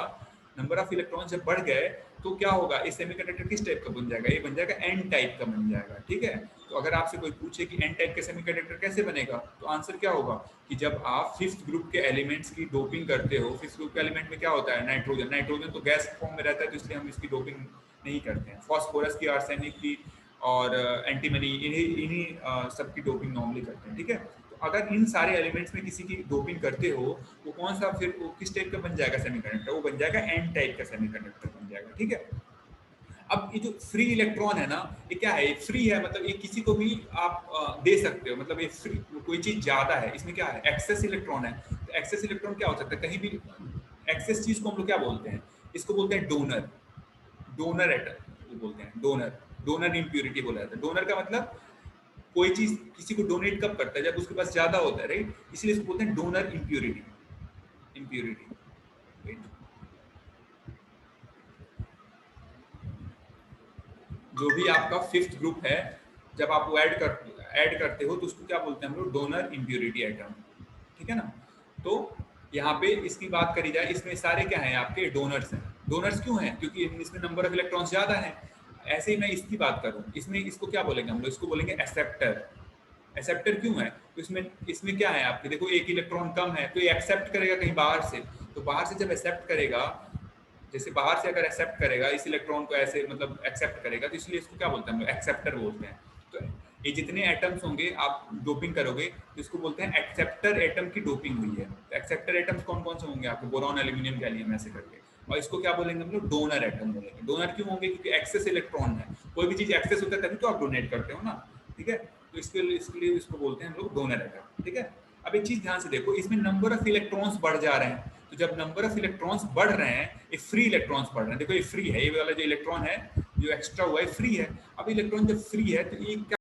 नंबर ऑफ इलेक्ट्रॉन्स जब बढ़ गए, तो क्या होगा, इस सेमीकंडक्टर किस टाइप का बन जाएगा, ये बन जाएगा एन टाइप का बन जाएगा, ठीक है। तो अगर आपसे कोई पूछे कि एन टाइप के सेमीकंडक्टर कैसे बनेगा, तो आंसर क्या होगा कि जब आप फिफ्थ ग्रुप के एलिमेंट्स की डोपिंग करते हो, फिफ्थ ग्रुप के एलिमेंट में क्या होता है, नाइट्रोजन, नाइट्रोजन तो गैस फॉर्म में रहता है, तो इसलिए हम इसकी डोपिंग नहीं करते हैं। फॉस्फोरस की, आर्सेनिक की और एंटीमनी, इन्हीं सबकी डोपिंग नॉर्मली करते हैं, ठीक है। तो अगर इन सारे एलिमेंट्स में किसी की डोपिंग करते हो, वो कौन सा फिर वो किस टाइप का बन जाएगा सेमीकंडक्टर, वो बन जाएगा एन टाइप का सेमीकंडक्टर बन जाएगा, ठीक है। अब ये जो फ्री इलेक्ट्रॉन है ना, ये क्या है, ये फ्री है, मतलब ये किसी को भी आप दे सकते हो, मतलब ये फ्री, कोई चीज ज्यादा है, इसमें क्या है, एक्सेस इलेक्ट्रॉन है। तो एक्सेस इलेक्ट्रॉन क्या हो सकता है, कहीं भी एक्सेस चीज को हम लोग क्या बोलते हैं, इसको बोलते हैं डोनर, डोनर एटम बोलते हैं, डोनर, डोनर इम्प्यूरिटी बोला जाता है। डोनर का मतलब कोई चीज किसी को डोनेट कब करता है, जब उसके पास ज्यादा होता है, राइट, इसलिए इसको बोलते हैं डोनर इम्प्यूरिटी, इम्प्यूरिटी, राइट। जो भी आपका फिफ्थ ग्रुप है, जब आप वो ऐड करते हो तो उसको क्या बोलते हैं हम लोग, डोनर इम्प्यूरिटी आइटम, ठीक है ना। तो यहाँ पे इसकी बात करी जाए, इसमें सारे क्या हैं, आपके डोनर्स हैं। डोनर्स क्यों हैं, क्योंकि इसमें नंबर ऑफ इलेक्ट्रॉन्स ज्यादा हैं। ऐसे ही मैं इसकी बात करूँ, इसमें इसको क्या बोलेंगे हम लोग, इसको बोलेंगे एक्सेप्टर। एक्सेप्टर क्यों है, तो इसमें क्या है आपके, देखो एक इलेक्ट्रॉन कम है तो ये एक्सेप्ट करेगा कहीं बाहर से, तो बाहर से जब एक्सेप्ट करेगा, जैसे बाहर से अगर एक्सेप्ट करेगा इस इलेक्ट्रॉन को, ऐसे मतलब एक्सेप्ट करेगा, तो इसलिए इसको क्या बोलते हैं हम लोग, एक्सेप्टर बोलते हैं। तो ये जितने एटम्स होंगे आप डोपिंग करोगे तो इसको बोलते हैं एक्सेप्टर एटम की डोपिंग हुई है। तो एक्सेप्टर एटम्स कौन कौन से होंगे आपके, बोरॉन, एल्यूमिनियम, गैलियम, ऐसे करके। और इसको क्या बोलेंगे हम लोग, डोनर एटम बोलेंगे। डोनर क्यों होंगे, क्योंकि एक्सेस इलेक्ट्रॉन है, कोई भी चीज एक्सेस होता है तभी तो आप डोनेट करते हो ना, ठीक है। तो इसके लिए इसको बोलते हैं हम लोग डोनर एटम, ठीक है। अब एक चीज ध्यान से देखो, इसमें नंबर ऑफ इलेक्ट्रॉन्स बढ़ जा रहे हैं, तो जब नंबर ऑफ इलेक्ट्रॉन्स बढ़ रहे हैं, ये फ्री इलेक्ट्रॉन्स बढ़ रहे हैं, देखो ये फ्री है, ये वाला जो इलेक्ट्रॉन है जो एक्स्ट्रा हुआ है फ्री है। अब इलेक्ट्रॉन जब फ्री है तो ये क्या